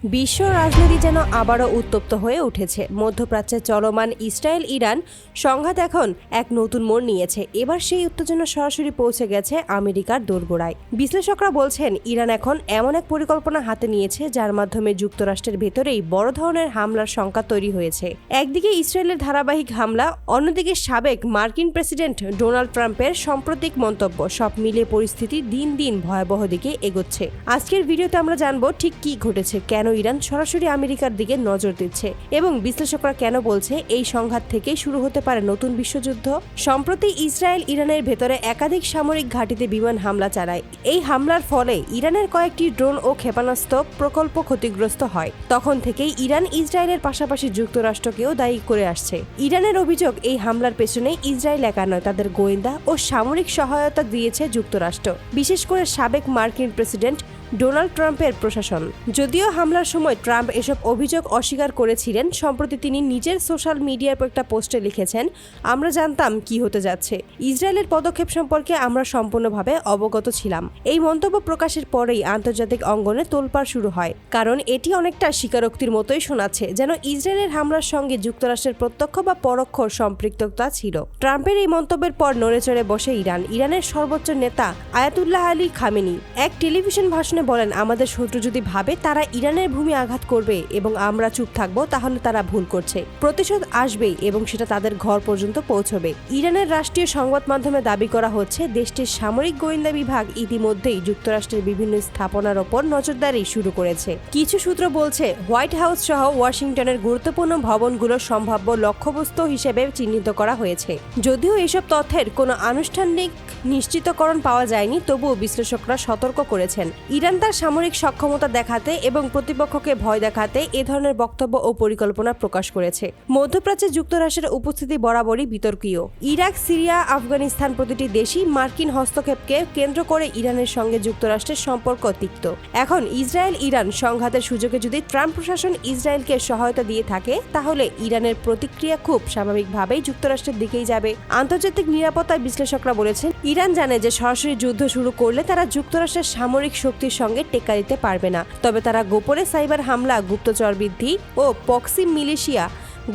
বিশ্ব রাজনীতি যেন আবারও উত্তপ্ত হয়ে উঠেছে। মধ্যপ্রাচ্যে চলমান ইসরায়েল ইরান সংঘাত এখন এক নতুন মোড় নিয়েছে। এবার সেই উত্তেজনা সরাসরি পৌঁছে গেছে আমেরিকার দোরগোড়ায়। বিশ্লেষকরা বলছেন ইরান এখন এমন এক পরিকল্পনা হাতে নিয়েছে যার মাধ্যমে যুক্তরাষ্ট্রের ভেতরেই বড় ধরনের হামলার শঙ্কা তৈরি হয়েছে। একদিকে ইসরায়েলের ধারাবাহিক হামলা, অন্যদিকে সাবেক মার্কিন প্রেসিডেন্ট ডোনাল্ড ট্রাম্পের সাম্প্রতিক মন্তব্য, সব মিলিয়ে পরিস্থিতি দিন দিন ভয়াবহ দিকে এগোচ্ছে। আজকের ভিডিওতে আমরা জানবো ঠিক কি ঘটেছে, কেন ইরান সরাসরি আমেরিকার দিকে নজর দিচ্ছে এবং বিশ্লেষকরা কেন বলছে এই সংঘাত থেকেই শুরু হতে পারে নতুন বিশ্বযুদ্ধ। সম্প্রতি ইসরায়েল ইরানের ভেতরে একাধিক সামরিক ঘাঁটিতে বিমান হামলা চালায়। এই হামলার ফলে ইরানের কয়েকটি ড্রোন ও ক্ষেপণাস্ত্র প্রকল্প ক্ষতিগ্রস্ত হয়। তখন থেকেই ইরান ইসরায়েলের পাশাপাশি যুক্তরাষ্ট্রকেও দায়ী করে আসছে। ইরানের অভিযোগ, এই হামলার পেছনে ইসরায়েল একা নয়, তাদের গোয়েন্দা ও সামরিক সহায়তা দিয়েছে যুক্তরাষ্ট্র, বিশেষ করে সাবেক মার্কিন প্রেসিডেন্ট ডোনাল্ড ট্রাম্পের প্রশাসন। যদিও হামলার সময় ট্রাম্প এসব অভিযোগ অস্বীকার করেছিলেন, সম্প্রতি তিনি নিজের সোশ্যাল মিডিয়ার একটা পোস্টে লিখেছেন, আমরা জানতাম কি হতে যাচ্ছে। ইসরায়েলের পদক্ষেপ সম্পর্কে আমরা সম্পূর্ণভাবে অবগত ছিলাম। এই মন্তব্য প্রকাশের পরেই আন্তর্জাতিক অঙ্গনে তোলপাড় শুরু হয়, কারণ এটি অনেকটা স্বীকারোক্তির মতোই শোনাচ্ছে, যেন ইসরায়েলের হামলার সঙ্গে যুক্তরাষ্ট্রের প্রত্যক্ষ বা পরোক্ষ সম্পৃক্ততা ছিল। ট্রাম্পের এই মন্তব্যের পর নড়েচড়ে বসে ইরান। ইরানের সর্বোচ্চ নেতা আয়াতুল্লাহ আলী খামেনি এক টেলিভিশন ভাষণে বলেন, আমাদের শত্রু যদি ভাবে তারা ইরানের ভূমি আঘাত করবে এবং আমরা চুপ থাকবো, তাহলে তারা ভুল করছে। প্রতিশোধ আসবেই এবং সেটা তাদের ঘর পর্যন্ত পৌঁছবে। ইরানের রাষ্ট্রীয় সংবাদ মাধ্যমে দাবি করা হচ্ছে, দেশটির সামরিক গোয়েন্দা বিভাগ ইতিমধ্যেই যুক্তরাষ্ট্রের বিভিন্ন স্থাপনার ওপর নজরদারি শুরু করেছে। কিছু সূত্র বলছে, হোয়াইট হাউস সহ ওয়াশিংটনের গুরুত্বপূর্ণ ভবনগুলো সম্ভাব্য লক্ষ্যবস্তু হিসেবে চিহ্নিত করা হয়েছে। যদিও এসব তথ্যের কোনো আনুষ্ঠানিক নিশ্চিতকরণ পাওয়া যায়নি, তবুও বিশ্লেষকরা সতর্ক করেছেন, ইরান তার সামরিক সক্ষমতা দেখাতে এবং প্রতিপক্ষকে ভয় দেখাতে এ ধরনের বক্তব্য ও পরিকল্পনা প্রকাশ করেছে। মধ্যপ্রাচ্যে যুক্তরাষ্ট্রের উপস্থিতি বরাবরই বিতর্কীয়। ইরাক, সিরিয়া, আফগানিস্তান প্রতিটি দেশই মার্কিন হস্তক্ষেপকে কেন্দ্র করে ইরানের সঙ্গে যুক্তরাষ্ট্রের সম্পর্ক তিক্ত। এখন ইসরায়েল ইরান সংঘাতের সুযোগে যদি ট্রাম্প প্রশাসন ইসরায়েলকে সহায়তা দিয়ে থাকে, তাহলে ইরানের প্রতিক্রিয়া খুব স্বাভাবিকভাবেই যুক্তরাষ্ট্রের দিকেই যাবে। আন্তর্জাতিক নিরাপত্তা বিশ্লেষকরা বলেছেন, ইরান জানে যে সরাসরি যুদ্ধ শুরু করলে তারা যুক্তরাষ্ট্রের সামরিক শক্তির সঙ্গে টেক্কা দিতে পারবে না। তবে তারা গোপনে সাইবার হামলা, গুপ্তচর বৃদ্ধি ও প্রক্সি মিলিশিয়া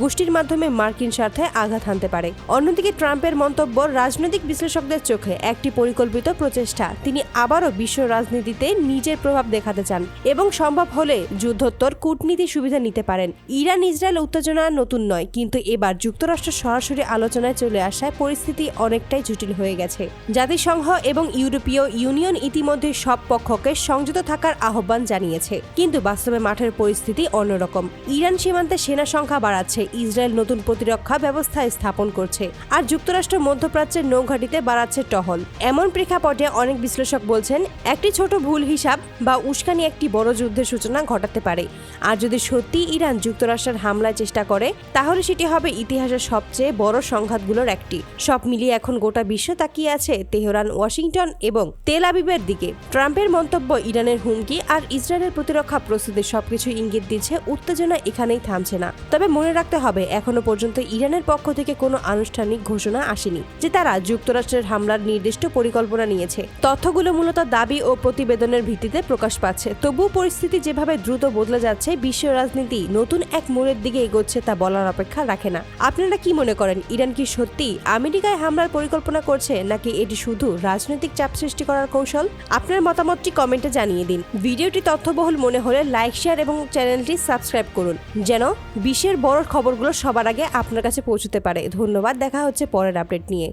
গোষ্ঠীর মাধ্যমে মার্কিন স্বার্থে আঘাত হানতে পারে। অন্যদিকে ট্রাম্পের মন্তব্য রাজনৈতিক বিশ্লেষকদের চোখে একটি পরিকল্পিত প্রচেষ্টা। তিনি আবারও বিশ্ব রাজনীতিতে নিজের প্রভাব দেখাতে চান এবং সম্ভব হলে যুদ্ধোত্তর কূটনীতি সুবিধা নিতে পারেন। ইরান ইসরায়েল উত্তেজনা নতুন নয়, কিন্তু এবার যুক্তরাষ্ট্র সরাসরি আলোচনায় চলে আসায় পরিস্থিতি অনেকটাই জটিল হয়ে গেছে। জাতিসংঘ এবং ইউরোপীয় ইউনিয়ন ইতিমধ্যে সব পক্ষকে সংযত থাকার আহ্বান জানিয়েছে, কিন্তু বাস্তবে মাঠের পরিস্থিতি অন্যরকম। ইরান সীমান্তে সেনা সংখ্যা বাড়াচ্ছে, ইসরায়েল নতুন প্রতিরক্ষা ব্যবস্থা স্থাপন করছে, আর যুক্তরাষ্ট্র মধ্যপ্রাচ্যের নৌঘাটিতে বাড়াচ্ছে টহল। এমন প্রেক্ষাপটে অনেক বিশ্লেষক বলছেন, একটি ছোট ভুল হিসাব বা উস্কানি একটি বড় যুদ্ধের সূচনা ঘটাতে পারে। আর যদি সত্যি ইরান যুক্তরাষ্ট্রের হামলার চেষ্টা করে, তাহলে সেটি হবে ইতিহাসের সবচেয়ে বড় সংঘাতগুলোর একটি। সব মিলিয়ে এখন গোটা বিশ্ব তাকিয়ে আছে তেহরান, ওয়াশিংটন এবং তেল আবিবের দিকে। ট্রাম্পের মন্তব্য, ইরানের হুমকি আর ইসরায়েলের প্রতিরক্ষা প্রস্তুতি সবকিছু ইঙ্গিত দিচ্ছে উত্তেজনা এখানেই থামছে না। তবে মনে রাখতে হবে, এখনো পর্যন্ত ইরানের পক্ষ থেকে কোনো আনুষ্ঠানিক ঘোষণা আসেনি যে তারা যুক্তরাষ্ট্রের হামলার নির্দিষ্ট পরিকল্পনা নিয়েছে। তথ্যগুলো মূলত দাবি ও প্রতিবেদনের ভিত্তিতে প্রকাশ পাচ্ছে। তবুও পরিস্থিতি যেভাবে দ্রুত বদলে যাচ্ছে, বিশ্ব রাজনীতি নতুন এক মোড়ের দিকে এগোচ্ছে তা বলার অপেক্ষা রাখে না। আপনারা কি মনে করেন, ইরান কি সত্যি আমেরিকায় হামলার পরিকল্পনা করছে, নাকি এটি শুধু রাজনৈতিক চাপ সৃষ্টি করার কৌশল? আপনার মতামতটি কমেন্টে জানিয়ে দিন। ভিডিওটি তথ্যবহুল মনে হলে লাইক, শেয়ার এবং চ্যানেলটি সাবস্ক্রাইব করুন, যেন বিশ্বের বড় খবরগুলো সবার আগে আপনার কাছে পৌঁছতে পারে। ধন্যবাদ, দেখা হচ্ছে পরের আপডেট নিয়ে।